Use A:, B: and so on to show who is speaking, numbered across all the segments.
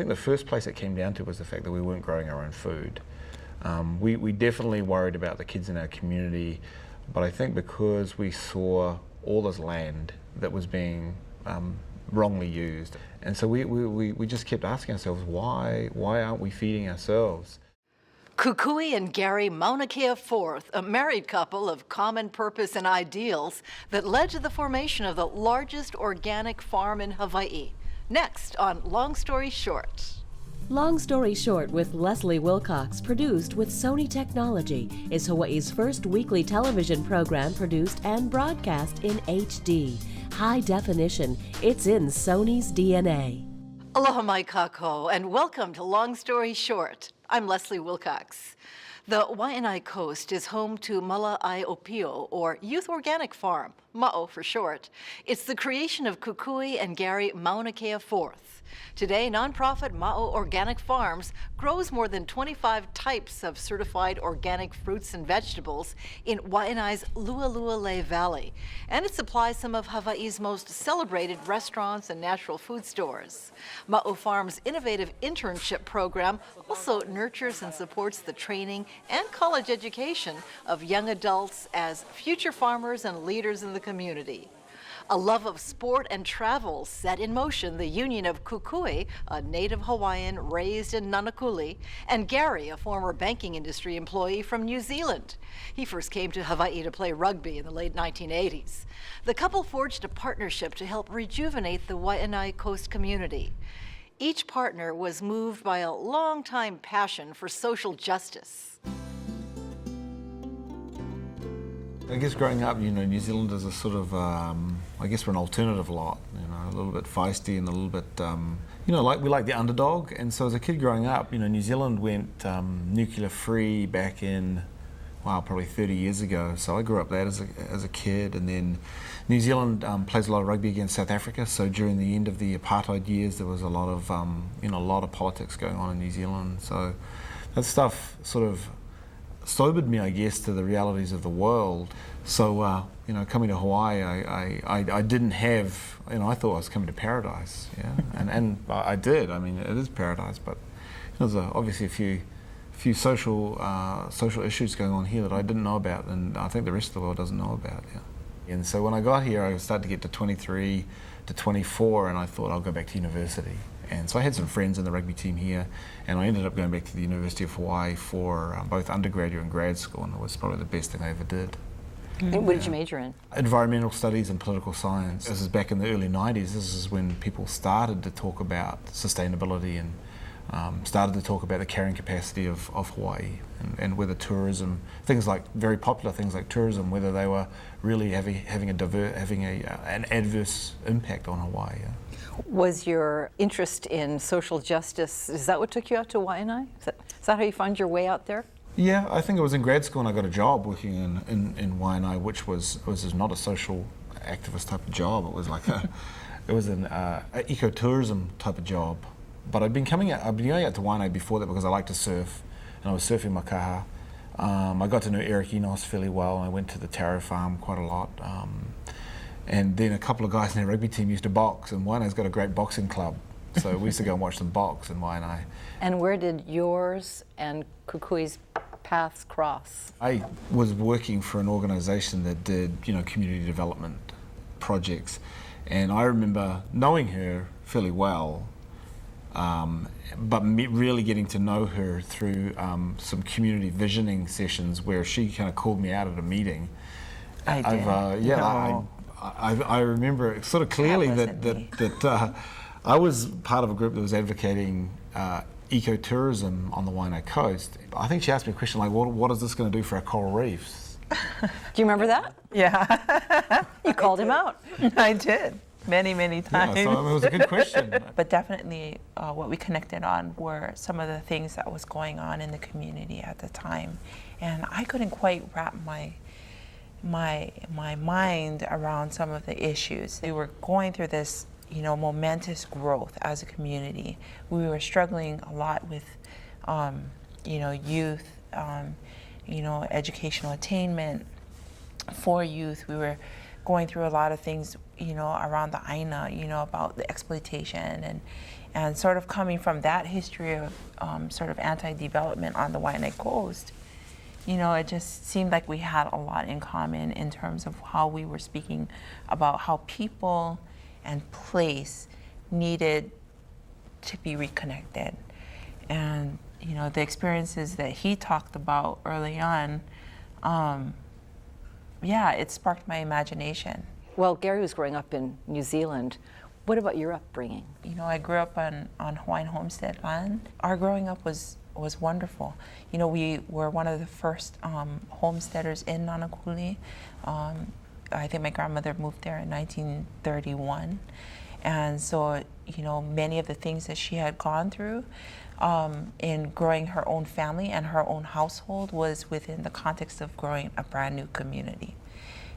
A: think the first place it came down to was the fact that we weren't growing our own food. We definitely worried about the kids in our community, but I think because we saw all this land that was being wrongly used, and so we just kept asking ourselves, why aren't we feeding ourselves?
B: Kukui and Gary Maunakea-Forth, a married couple of common purpose and ideals that led to the formation of the largest organic farm in Hawaii. Next on Long Story Short.
C: Long Story Short with Leslie Wilcox, produced with Sony Technology, is Hawaii's first weekly television program produced and broadcast in HD. High definition, it's in Sony's DNA.
B: Aloha mai kako, and welcome to Long Story Short. I'm Leslie Wilcox. The Waianae coast is home to Mala'ai-Opio, or Youth Organic Farm, Ma'o for short. It's the creation of Kukui and Gary Maunakea-Forth. Today, nonprofit Ma'o Organic Farms grows more than 25 types of certified organic fruits and vegetables in Waianae's Lualualei Valley, and it supplies some of Hawaii's most celebrated restaurants and natural food stores. Ma'o Farm's innovative internship program also nurtures and supports the training and college education of young adults as future farmers and leaders in the community. A love of sport and travel set in motion the union of Kukui, a native Hawaiian raised in Nanakuli, and Gary, a former banking industry employee from New Zealand. He first came to Hawaii to play rugby in the late 1980s. The couple forged a partnership to help rejuvenate the Waianae Coast community. Each partner was moved by a long-time passion for social justice.
A: I guess growing up, New Zealand is a sort of, I guess we're an alternative lot, a little bit feisty and a little bit, we like the underdog. And so as a kid growing up, New Zealand went nuclear free back in, probably 30 years ago. So I grew up that as a kid, and then New Zealand plays a lot of rugby against South Africa. So during the end of the apartheid years, there was a lot of politics going on in New Zealand. So that stuff sort of sobered me, I guess, to the realities of the world. So, coming to Hawaii, I didn't have, I thought I was coming to paradise, and I did. I mean, it is paradise, but there's obviously a few social issues going on here that I didn't know about, and I think the rest of the world doesn't know about. And so when I got here, I started to get to 23 to 24, and I thought I'll go back to university. And so I had some friends in the rugby team here, and I ended up going back to the University of Hawaii for both undergraduate and grad school, and it was probably the best thing I ever did.
B: And what did you major in?
A: Environmental studies and political science. This is back in the early 90s. This is when people started to talk about sustainability and started to talk about the carrying capacity of Hawaii and whether tourism, very popular things like tourism, whether they were really having an adverse impact on Hawaii.
B: Was your interest in social justice, is that what took you out to Waianae? Is that how you found your way out there?
A: Yeah, I think it was in grad school and I got a job working in Waianae, which was not a social activist type of job. It was an ecotourism type of job. But I've been going out to Waianae before that because I like to surf, and I was surfing Makaha. I got to know Eric Enos fairly well, and I went to the taro farm quite a lot. And then a couple of guys in their rugby team used to box, and Waianae's got a great boxing club. So we used to go and watch them box in Waianae.
B: And where did yours and Kukui's paths cross?
A: I was working for an organization that did, community development projects. And I remember knowing her fairly well, but really getting to know her through some community visioning sessions where she kind of called me out at a meeting. I remember sort of clearly that I was part of a group that was advocating ecotourism on the Waianae coast. I think she asked me a question like, what is this going to do for our coral reefs?
B: Do you remember that?
D: Yeah.
B: You called him out.
D: I did. Many times.
A: Yeah, so it was a good question.
D: But definitely what we connected on were some of the things that was going on in the community at the time. And I couldn't quite wrap my mind around some of the issues. We were going through this, momentous growth as a community. We were struggling a lot with, youth, educational attainment for youth. We going through a lot of things, around the aina, about the exploitation and sort of coming from that history of sort of anti-development on the Waianae coast, it just seemed like we had a lot in common in terms of how we were speaking about how people and place needed to be reconnected. And, the experiences that he talked about early on, it sparked my imagination.
B: Well, Gary was growing up in New Zealand. What about your upbringing?
D: I grew up on Hawaiian homestead land. Our growing up was wonderful. We were one of the first homesteaders in Nanakuli. I think my grandmother moved there in 1931. And so, many of the things that she had gone through in growing her own family and her own household was within the context of growing a brand new community.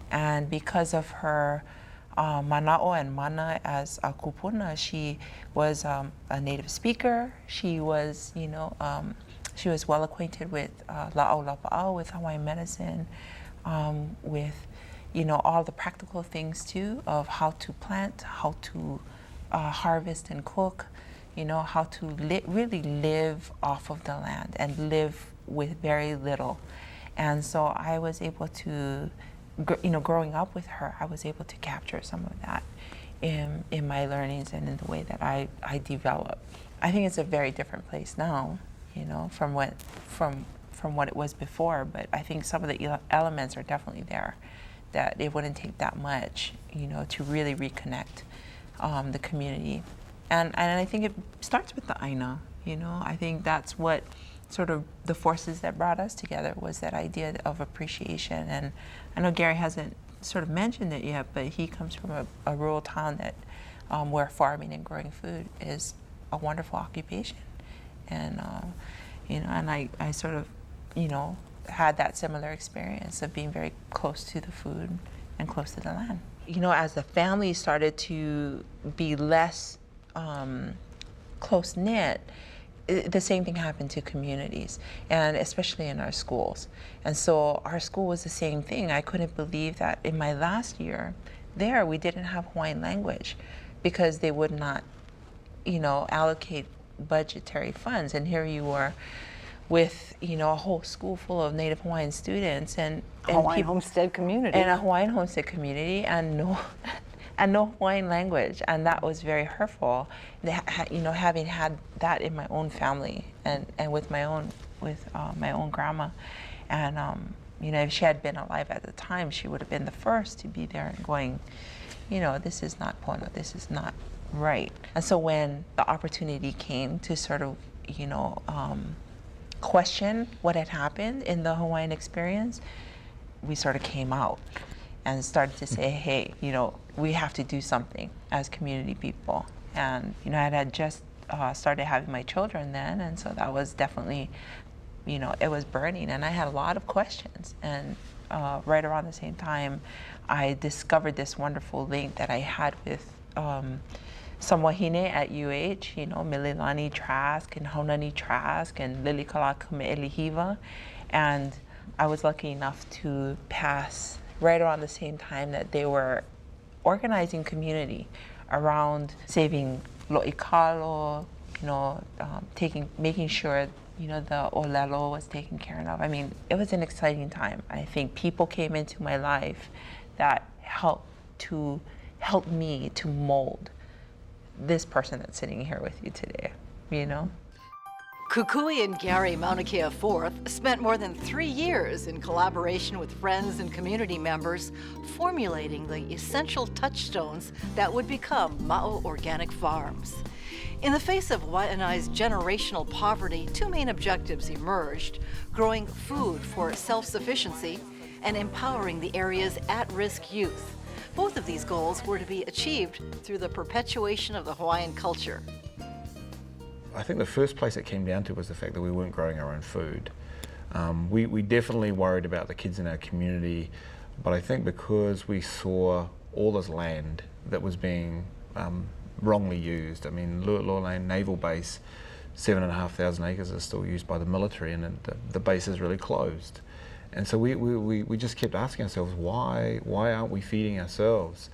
D: And because of her mana'o and mana as a kupuna, she was a native speaker. She was, she was well acquainted with la'au lapa'au, with Hawaiian medicine, with, all the practical things too of how to plant, how to harvest and cook, how to really live off of the land and live with very little. And so I was able to, growing up with her, I was able to capture some of that in my learnings and in the way that I develop. I think it's a very different place now, from what it was before, but I think some of the elements are definitely there, that it wouldn't take that much, to really reconnect the community. And I think it starts with the aina, I think that's what sort of the forces that brought us together was that idea of appreciation. And I know Gary hasn't sort of mentioned it yet, but he comes from a rural town that where farming and growing food is a wonderful occupation. And, and I sort of, had that similar experience of being very close to the food and close to the land. As the family started to be less close-knit, the same thing happened to communities, and especially in our schools. And so our school was the same thing. I couldn't believe that in my last year there, we didn't have Hawaiian language because they would not, allocate budgetary funds. And here you were with, a whole school full of Native Hawaiian students and
B: Hawaiian homestead community.
D: And a Hawaiian homestead community and no Hawaiian language, and that was very hurtful. Having had that in my own family and with my own grandma, and if she had been alive at the time, she would have been the first to be there and going, this is not pono, this is not right. And so when the opportunity came to sort of, question what had happened in the Hawaiian experience, we sort of came out and started to say, hey, we have to do something as community people. And, I had just started having my children then, and so that was definitely, it was burning, and I had a lot of questions. And right around the same time, I discovered this wonderful link that I had with some wahine at UH, Mililani Trask and Haunani Trask and Lilikalaka Me'elihiva. And I was lucky enough to pass right around the same time that they were organizing community around saving lo'ikalo, making sure, the olelo was taken care of. I mean, it was an exciting time. I think people came into my life that helped me to mold this person that's sitting here with you today,
B: Kukui and Gary Maunakea-Forth spent more than 3 years in collaboration with friends and community members formulating the essential touchstones that would become Ma'o Organic Farms. In the face of Waianae's generational poverty, 2 main objectives emerged: growing food for self-sufficiency and empowering the area's at-risk youth. Both of these goals were to be achieved through the perpetuation of the Hawaiian culture.
A: I think the first place it came down to was the fact that we weren't growing our own food. We definitely worried about the kids in our community, but I think because we saw all this land that was being wrongly used. I mean, Lualua Naval Base, 7,500 acres is still used by the military, and the base is really closed. And so we just kept asking ourselves, why aren't we feeding ourselves?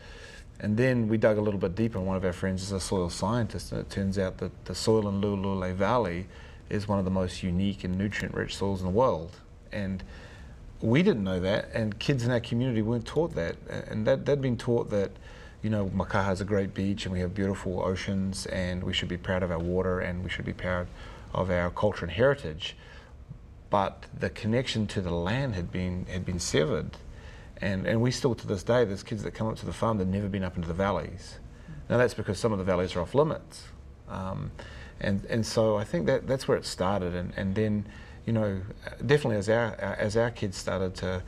A: And then we dug a little bit deeper, and one of our friends is a soil scientist, and it turns out that the soil in Lulule Valley is one of the most unique and nutrient-rich soils in the world. And we didn't know that, and kids in our community weren't taught that. And they'd been taught that, you know, Makaha is a great beach, and we have beautiful oceans, and we should be proud of our water, and we should be proud of our culture and heritage. But the connection to the land had been severed. And we still, to this day, there's kids that come up to the farm that have never been up into the valleys. Now that's because some of the valleys are off limits. And so I think that's where it started. And then, you know, definitely as our kids started to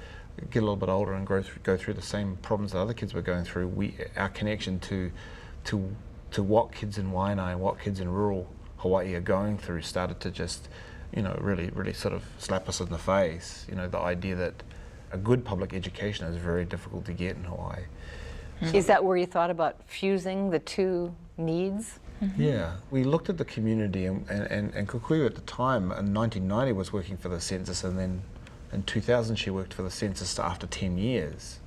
A: get a little bit older and go through the same problems that other kids were going through, our connection to what kids in Waianae and what kids in rural Hawaii are going through started to just, you know, really sort of slap us in the face. You know, the idea that a good public education is very difficult to get in Hawaii.
B: Is that where you thought about fusing the two needs?
A: Yeah, we looked at the community, and Kukui at the time in 1990 was working for the census, and then in 2000 she worked for the census after 10 years.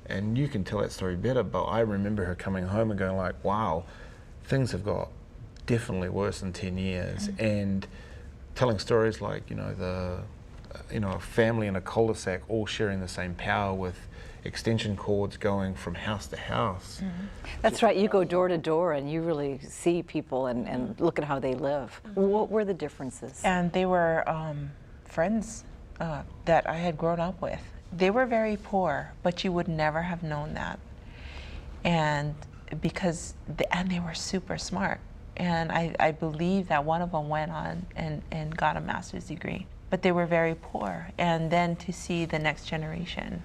A: And you can tell that story better, but I remember her coming home and going like, wow, things have got definitely worse in 10 years. And telling stories like, you know, a family in a cul-de-sac all sharing the same power with extension cords going from house to house.
B: That's right, you go door to door and you really see people and look at how they live. What were the differences?
D: And they were friends that I had grown up with. They were very poor, but you would never have known that. And because, and they were super smart. And I believe that one of them went on and got a master's degree. But they were very poor. And then to see the next generation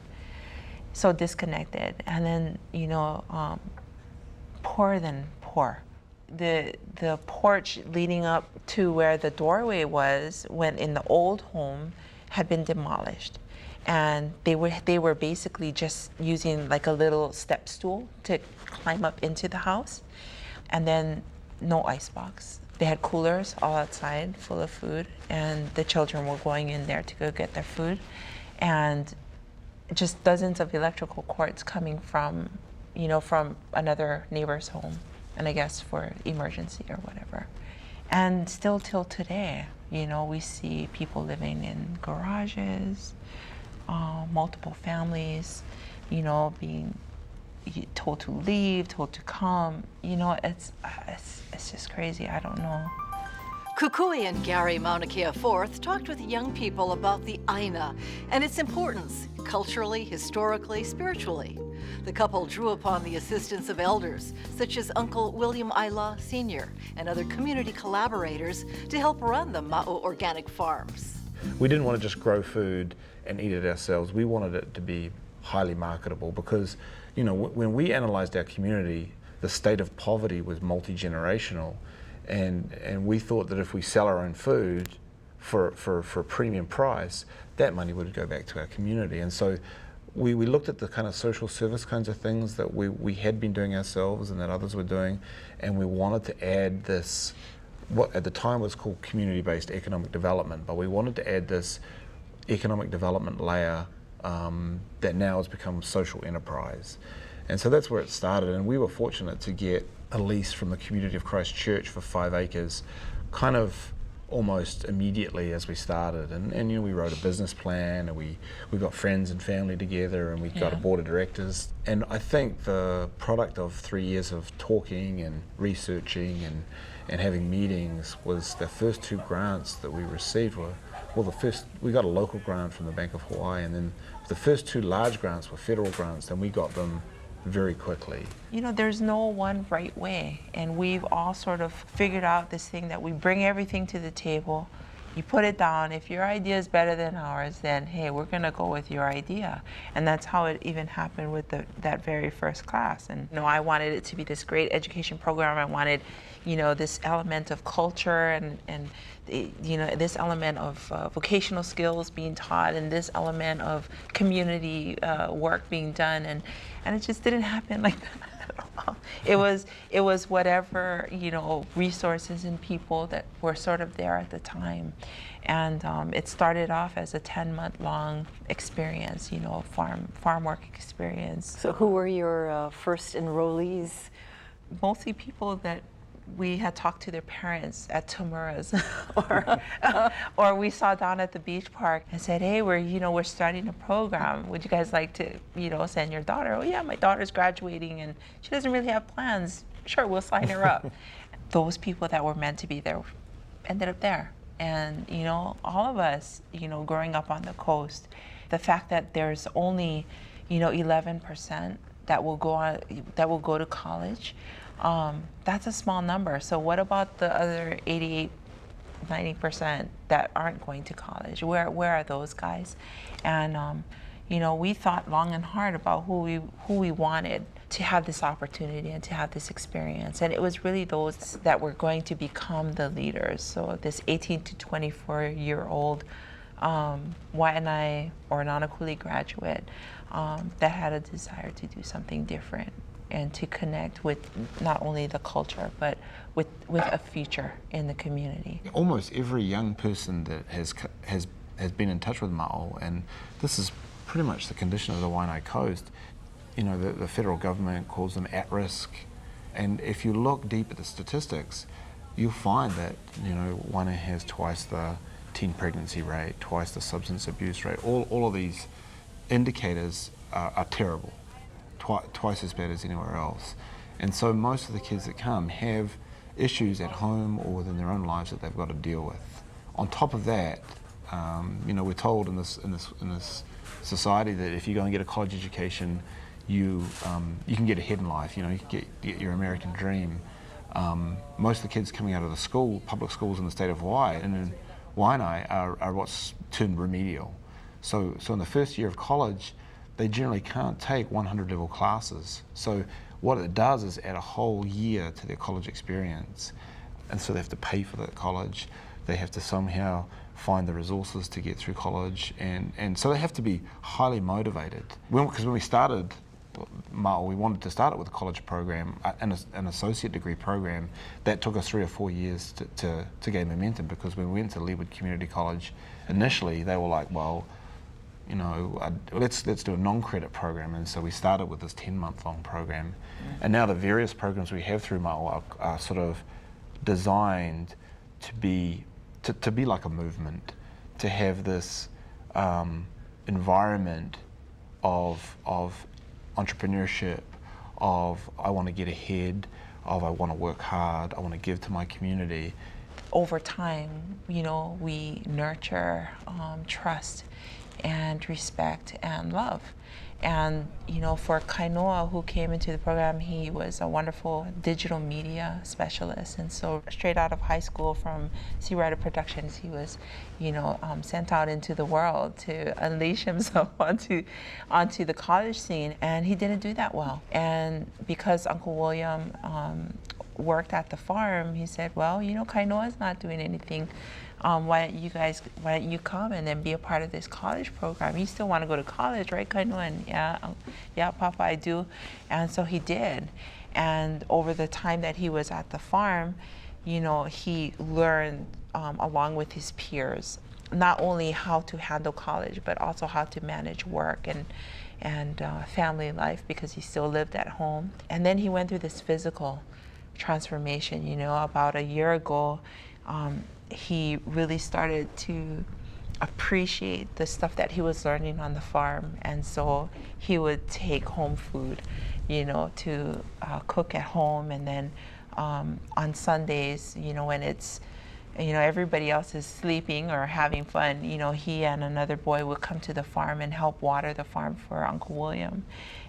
D: so disconnected, and then, you know, poorer than poor. The porch leading up to where the doorway was, when in the old home, had been demolished. And they were basically just using like a little step stool to climb up into the house. And then no icebox. They had coolers all outside full of food, and the children were going in there to go get their food. And just dozens of electrical cords coming from, you know, from another neighbor's home, and I guess for emergency or whatever. And still till today, you know, we see people living in garages, multiple families, you know, being told to leave, told to come. You know, it's just crazy. I don't know.
B: Kukui and Gary Maunakea-Forth talked with young people about the aina and its importance culturally, historically, spiritually. The couple drew upon the assistance of elders such as Uncle William Aila Sr. and other community collaborators to help run the Ma'o organic farms.
A: We didn't want to just grow food and eat it ourselves. We wanted it to be highly marketable because, you know, when we analyzed our community, the state of poverty was multi-generational. And we thought that if we sell our own food for a premium price, that money would go back to our community. And so we looked at the kind of social service kinds of things that we had been doing ourselves and that others were doing, and we wanted to add this, what at the time was called community-based economic development, but we wanted to add this economic development layer that now has become social enterprise. And so that's where it started, and we were fortunate to get a lease from the Community of Christ Church for 5 acres, kind of almost immediately as we started. And you know, we wrote a business plan, and we got friends and family together, and we got a board of directors. And I think the product of 3 years of talking and researching and having meetings was the first 2 grants that we received were, well, we got a local grant from the Bank of Hawaii, and then the first 2 large grants were federal grants, and we got them very quickly.
D: You know, there's no one right way, and we've all sort of figured out this thing that we bring everything to the table, you put it down. If your idea is better than ours, then hey, we're gonna go with your idea. And that's how it even happened with that very first class. And you know, I wanted it to be this great education program. I wanted, you know, this element of culture and you know, this element of vocational skills being taught, and this element of community work being done, and it just didn't happen like that. It was whatever, you know, resources and people that were sort of there at the time. And it started off as a 10-month-long experience, you know, farm work experience.
B: So who were your first enrollees?
D: Mostly people that we had talked to their parents at Tamura's or we saw down at the beach park and said, hey, we're starting a program. Would you guys like to, you know, send your daughter? Oh yeah, my daughter's graduating and she doesn't really have plans. Sure, we'll sign her up. Those people that were meant to be there ended up there. And, you know, all of us, you know, growing up on the coast, the fact that there's only, you know, 11% that will go to college, that's a small number. So what about the other 88, 90% that aren't going to college? Where are those guys? And you know, we thought long and hard about who we wanted to have this opportunity and to have this experience. And it was really those that were going to become the leaders. So this 18 to 24-year-old Waianae or Nanakuli graduate that had a desire to do something different and to connect with not only the culture, but with a future in the community.
A: Almost every young person that has been in touch with Ma'o, and this is pretty much the condition of the Waianae Coast, you know, the federal government calls them at risk. And if you look deep at the statistics, you'll find that, you know, Waianae has twice the teen pregnancy rate, twice the substance abuse rate. All of these indicators are terrible. Twice as bad as anywhere else. And so most of the kids that come have issues at home or within their own lives that they've got to deal with. On top of that, you know, we're told in this society that if you go and get a college education, you can get ahead in life. You know, you can get your American dream. Most of the kids coming out of the public schools in the state of Hawaii and in Waianae are what's termed remedial. So in the first year of college, they generally can't take 100 level classes. So what it does is add a whole year to their college experience. And so they have to pay for that college. They have to somehow find the resources to get through college. And so they have to be highly motivated. Because when we started Ma'o, we wanted to start it with a college program, an associate degree program. That took us 3 or 4 years to gain momentum, because when we went to Leeward Community College, initially they were like, well, you know, let's do a non-credit program. And so we started with this 10-month-long program. And now the various programs we have through Ma'o are sort of designed to be like a movement, to have this environment of entrepreneurship, of I want to get ahead, of I want to work hard, I want to give to my community.
D: Over time, you know, we nurture trust and respect and love. And, you know, for Kainoa, who came into the program, he was a wonderful digital media specialist. And so straight out of high school from Sea Rider Productions, he was, you know, sent out into the world to unleash himself onto the college scene. And he didn't do that well. And because Uncle William worked at the farm, he said, well, you know, Kainoa's not doing anything. Why don't you come and then be a part of this college program? You still want to go to college, right, Kainoa? And yeah, Papa, I do. And so he did. And over the time that he was at the farm, you know, he learned along with his peers, not only how to handle college, but also how to manage work and family life, because he still lived at home. And then he went through this physical transformation. You know, about a year ago, he really started to appreciate the stuff that he was learning on the farm. And so he would take home food, you know, to cook at home. And then on Sundays, you know, when it's, you know, everybody else is sleeping or having fun, you know, he and another boy would come to the farm and help water the farm for Uncle William.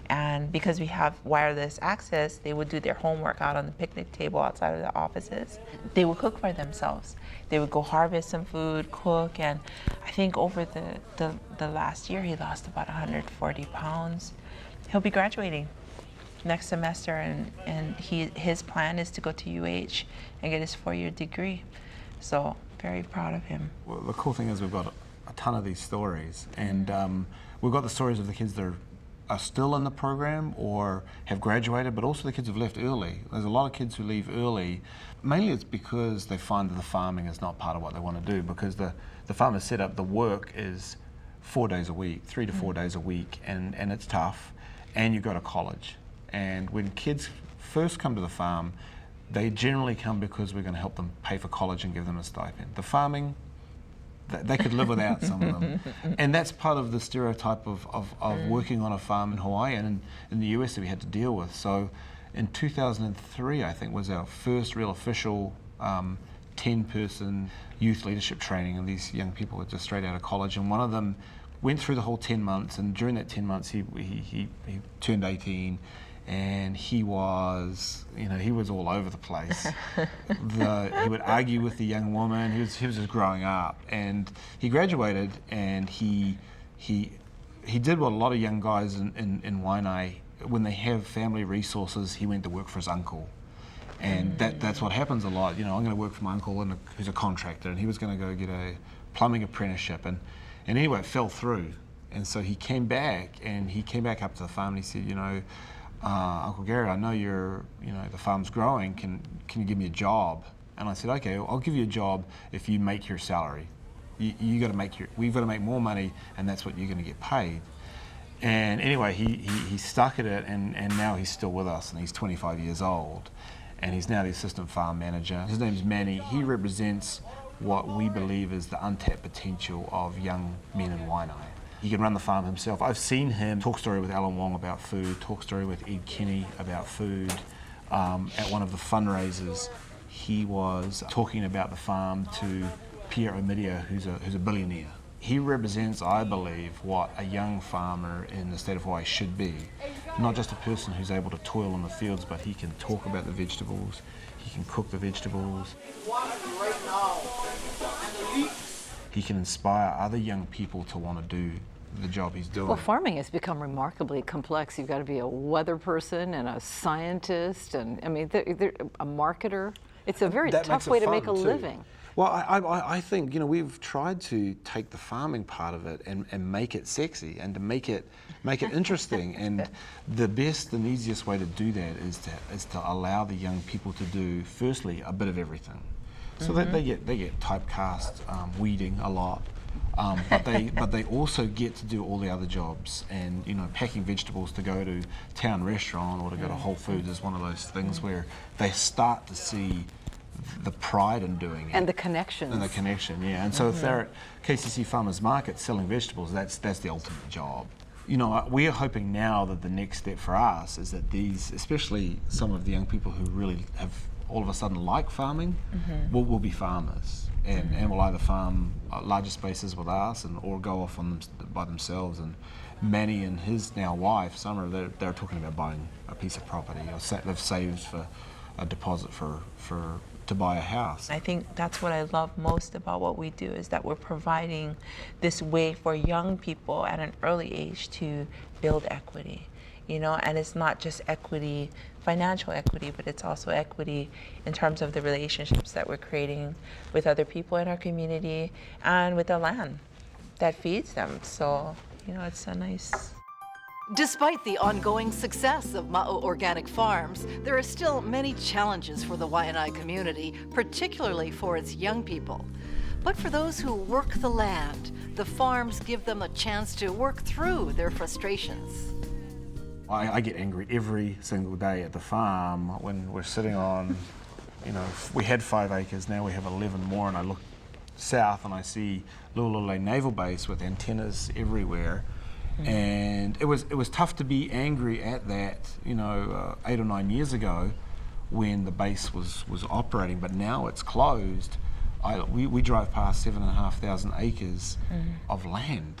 D: And because we have wireless access, they would do their homework out on the picnic table outside of the offices. They would cook for themselves. They would go harvest some food, cook, and I think over the last year, he lost about 140 pounds. He'll be graduating next semester, and his plan is to go to UH and get his 4-year degree. So very proud of him.
A: Well, the cool thing is we've got a ton of these stories, and we've got the stories of the kids that are are still in the program or have graduated, but also the kids who've left early. There's a lot of kids who leave early. Mainly it's because they find that the farming is not part of what they want to do, because the farm is set up, the work is 4 days a week, 3 to 4 days a week, and it's tough, and you go to college. And when kids first come to the farm, they generally come because we're going to help them pay for college and give them a stipend. The farming, they could live without some of them. And that's part of the stereotype of working on a farm in Hawaii and in the US that we had to deal with. So in 2003, I think, was our first real official 10-person youth leadership training, and these young people were just straight out of college, and one of them went through the whole 10 months, and during that 10 months he turned 18, and he was all over the place. He would argue with the young woman. He was just growing up, and he graduated, and he did what a lot of young guys in Waianae, when they have family resources, he went to work for his uncle. And that's what happens a lot. I'm going to work for my uncle who's a contractor, and he was going to go get a plumbing apprenticeship, and anyway, it fell through. And so he came back up to the farm, and he said, Uncle Gary, I know the farm's growing. Can you give me a job? And I said, okay, I'll give you a job if you make your salary. We've got to make more money, and that's what you're going to get paid. And anyway, he stuck at it, and now he's still with us, and he's 25 years old, and he's now the assistant farm manager. His name's Manny. He represents what we believe is the untapped potential of young men in Waianae. He can run the farm himself. I've seen him talk story with Alan Wong about food, talk story with Ed Kenny about food. At one of the fundraisers, he was talking about the farm to Pierre Omidia, who's a billionaire. He represents, I believe, what a young farmer in the state of Hawaii should be. Not just a person who's able to toil in the fields, but he can talk about the vegetables, he can cook the vegetables. He can inspire other young people to want to do the job he's doing.
B: Well, farming has become remarkably complex. You've got to be a weather person and a scientist, and a marketer. It's a very tough way to make a living.
A: Well, I think, we've tried to take the farming part of it and make it sexy and to make it interesting. And the best and easiest way to do that is to allow the young people to do, firstly, a bit of everything. So they get typecast weeding a lot, but they also get to do all the other jobs. And packing vegetables to go to town restaurant or to go to Whole Foods is one of those things where they start to see the pride in doing it.
B: And the connections.
A: And the connection, yeah. And so if they're at KCC Farmers Market selling vegetables, that's the ultimate job. We are hoping now that the next step for us is that these, especially some of the young people who really have all of a sudden like farming, will be farmers and will either farm larger spaces with us or go off on them by themselves. And Manny and his now wife, Summer, they're talking about buying a piece of property, or they've saved for a deposit to buy a house.
D: I think that's what I love most about what we do, is that we're providing this way for young people at an early age to build equity. And it's not just equity, financial equity, but it's also equity in terms of the relationships that we're creating with other people in our community and with the land that feeds them. So, it's a nice...
B: Despite the ongoing success of Ma'o Organic Farms, there are still many challenges for the Waianae community, particularly for its young people. But for those who work the land, the farms give them a chance to work through their frustrations.
A: I get angry every single day at the farm when we're sitting on, we had 5 acres, now we have 11 more, and I look south and I see Lulule Naval Base with antennas everywhere. And it was tough to be angry at that, 8 or 9 years ago when the base was operating, but now it's closed. We drive past 7,500 acres of land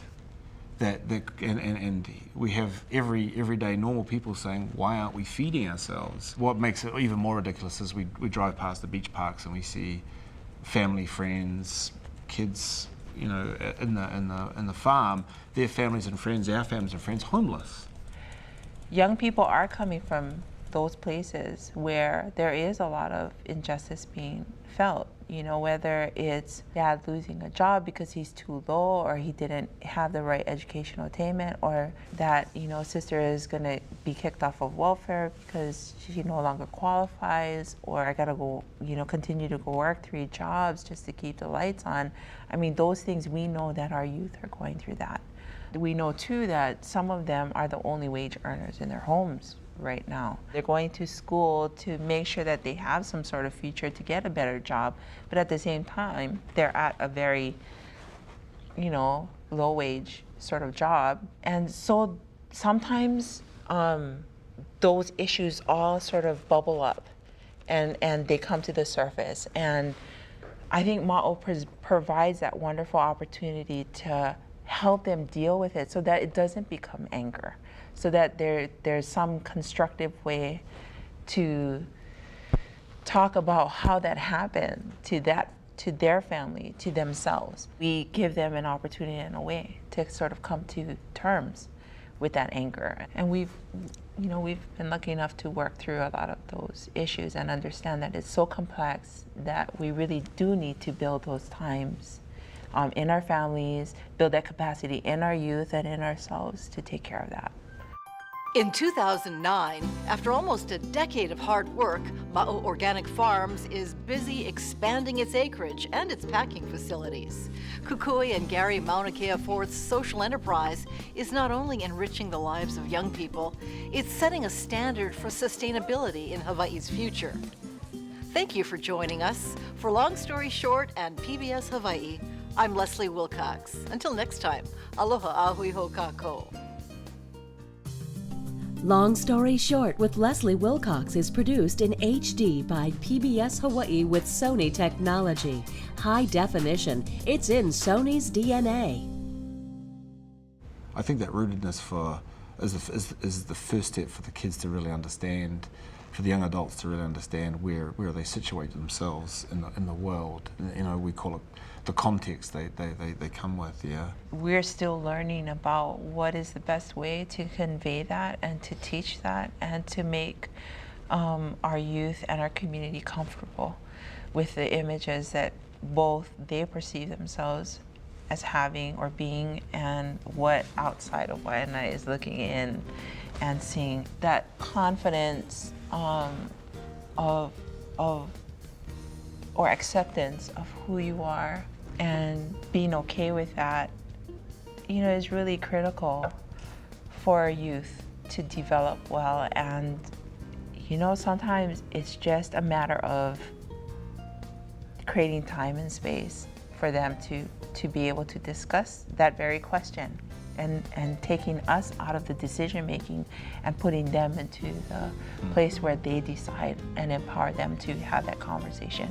A: and we have everyday normal people saying, why aren't we feeding ourselves? What makes it even more ridiculous is we drive past the beach parks and we see family, friends, kids, in the farm, their families and friends, our families and friends, homeless.
D: Young people are coming from those places where there is a lot of injustice being felt. You know, whether it's dad losing a job because he's too low or he didn't have the right educational attainment, or that, you know, sister is going to be kicked off of welfare because she no longer qualifies, or I got to go, you know, continue to go work 3 jobs just to keep the lights on. I mean, those things, we know that our youth are going through that. We know too that some of them are the only wage earners in their homes right now. They're going to school to make sure that they have some sort of future to get a better job, but at the same time, they're at a very, you know, low wage sort of job. And so sometimes those issues all sort of bubble up and they come to the surface. And I think Ma'o provides that wonderful opportunity to help them deal with it so that it doesn't become anger, so that there's some constructive way to talk about how that happened to their family, to themselves. We give them an opportunity in a way to sort of come to terms with that anger. And we've been lucky enough to work through a lot of those issues and understand that it's so complex that we really do need to build those times in our families, build that capacity in our youth and in ourselves to take care of that.
B: In 2009, after almost a decade of hard work, Ma'o Organic Farms is busy expanding its acreage and its packing facilities. Kukui and Gary Maunakea-Forth's social enterprise is not only enriching the lives of young people, it's setting a standard for sustainability in Hawaii's future. Thank you for joining us. For Long Story Short and PBS Hawaii, I'm Leslie Wilcox. Until next time, aloha ahui ho kako.
C: Long Story Short with Leslie Wilcox is produced in HD by PBS Hawaii with Sony technology. High definition. It's in Sony's DNA.
A: I think that rootedness is the first step for the kids to really understand, for the young adults to really understand where they situate themselves in the world. You know, we call it the context they come with, yeah.
D: We're still learning about what is the best way to convey that and to teach that and to make our youth and our community comfortable with the images that both they perceive themselves as having or being and what outside of Waianae is looking in and seeing. That confidence or acceptance of who you are and being okay with that, you know, is really critical for our youth to develop well. And, you know, sometimes it's just a matter of creating time and space for them to be able to discuss that very question and taking us out of the decision making and putting them into the place where they decide and empower them to have that conversation.